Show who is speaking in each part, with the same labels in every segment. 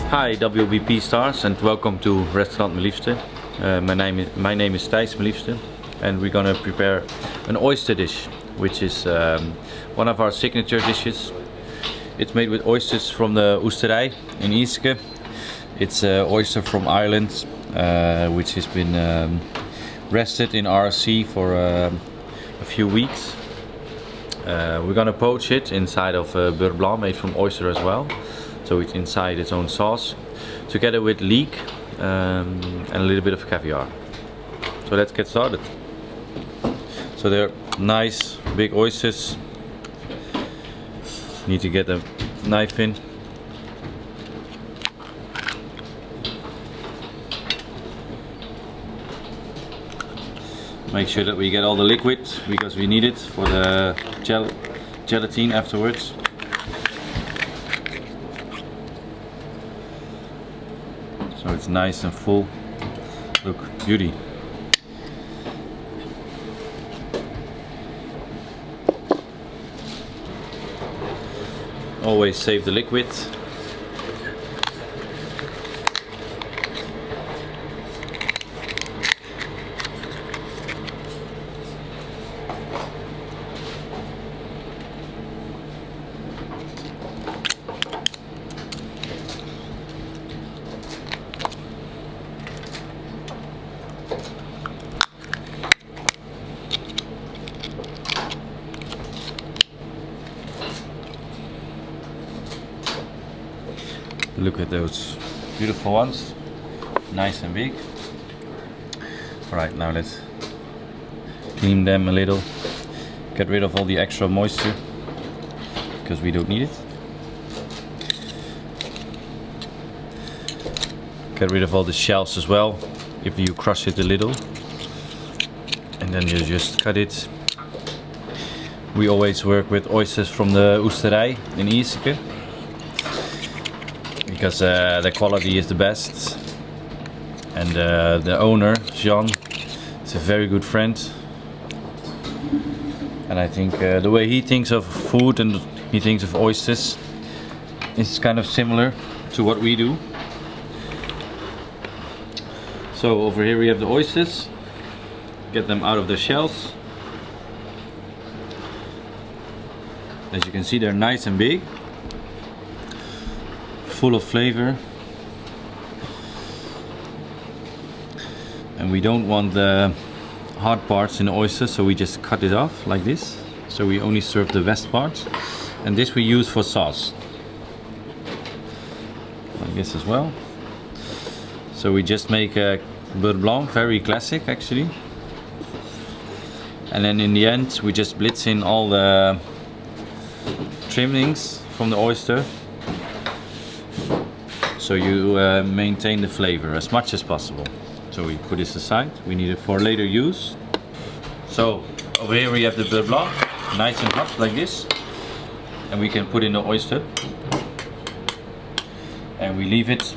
Speaker 1: Hi WBP stars, and welcome to restaurant Meliefste. My name is Thijs Meliefste, and we're gonna prepare an oyster dish, which is one of our signature dishes. It's made with oysters from the Oesterij in Ierske. It's oyster from Ireland, which has been rested in RC for a few weeks. We're gonna poach it inside of beurre blanc made from oyster as well. So it's inside its own sauce, together with leek and a little bit of caviar. So let's get started. So they're nice big oysters. Need to get a knife in. Make sure that we get all the liquid, because we need it for the gelatin afterwards. So it's nice and full. Look, beauty. Always save the liquid. Look at those beautiful ones, nice and big. Alright, now let's clean them a little, get rid of all the extra moisture, because we don't need it. Get rid of all the shells as well, if you crush it a little, and then you just cut it. We always work with oysters from the Oesterij in Ierske, because the quality is the best, and the owner, Jean, is a very good friend, and I think the way he thinks of food and he thinks of oysters is kind of similar to what we do. So over here we have the oysters. Get them out of the shells. As you can see, they're nice and big, full of flavor, and we don't want the hard parts in the oyster, so we just cut it off like this. So we only serve the west part, and this we use for sauce, like this as well. So we just make a beurre blanc, very classic actually, and then in the end we just blitz in all the trimmings from the oyster, so you maintain the flavor as much as possible. So we put this aside, we need it for later use. So over here we have the beurre blanc, nice and hot like this, and we can put in the oyster, and we leave it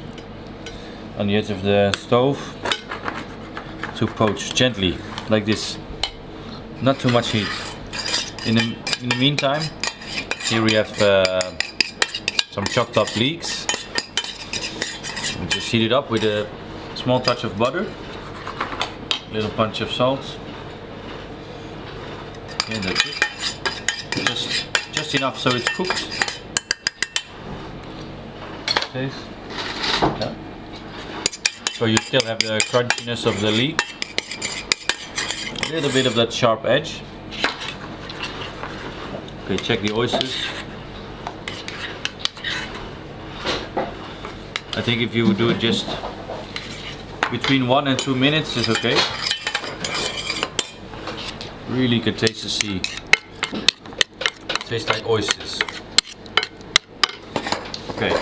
Speaker 1: on the edge of the stove to poach gently like this, not too much heat. In the meantime, here we have some chopped up leeks. We just heat it up with a small touch of butter, a little punch of salt, and that's it. Just enough so it's cooked. Okay. Yeah. So you still have the crunchiness of the leek, a little bit of that sharp edge. Okay, check the oysters. I think if you do it just between 1 and 2 minutes is okay. Really can taste the sea. Tastes like oysters. Okay,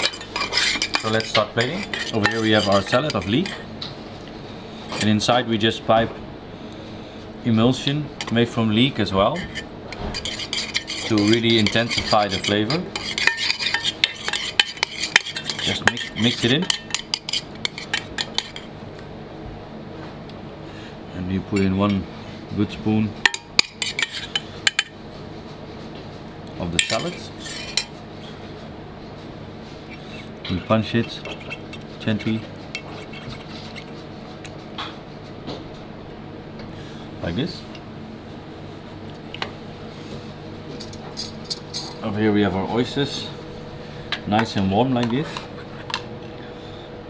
Speaker 1: so let's start plating. Over here we have our salad of leek, and inside we just pipe emulsion made from leek as well, to really intensify the flavor. Just mix it in. You put in 1 good spoon of the salad. You punch it gently, like this. Over here we have our oysters, nice and warm like this.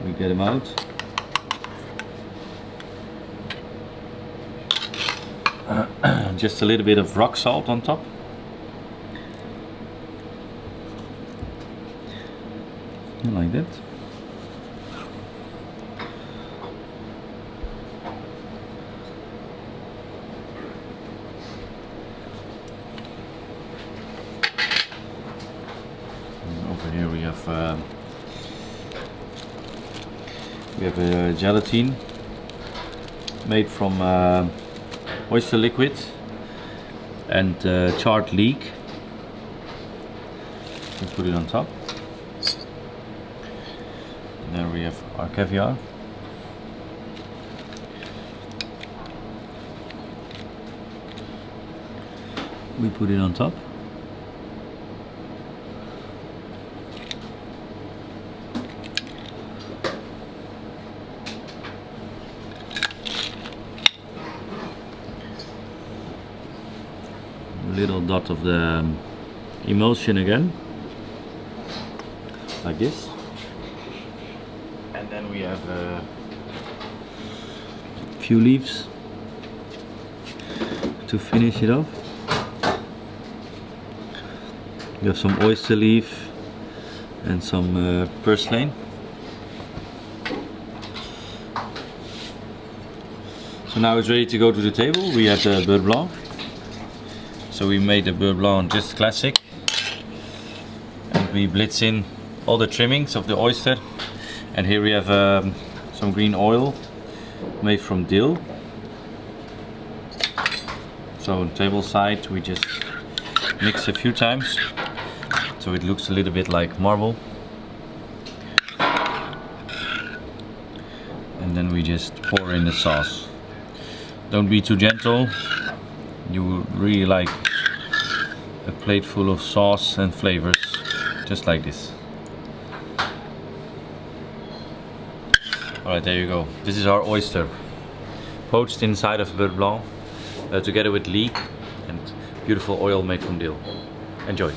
Speaker 1: We get them out. Just a little bit of rock salt on top. Like that. And over here we have a gelatin made from oyster liquid and charred leek. We put it on top. And then we have our caviar. We put it on top. Little dot of the emulsion again, like this. And then we have a few leaves to finish it off. We have some oyster leaf and some purslane. So now it's ready to go to the table. We have the beurre blanc. So we made the beurre blanc just classic, and we blitz in all the trimmings of the oyster. And here we have some green oil made from dill. So on table side we just mix a few times so it looks a little bit like marble. And then we just pour in the sauce. Don't be too gentle. You will really like a plate full of sauce and flavors, just like this. Alright, there you go. This is our oyster, poached inside of beurre blanc, together with leek and beautiful oil made from dill. Enjoy.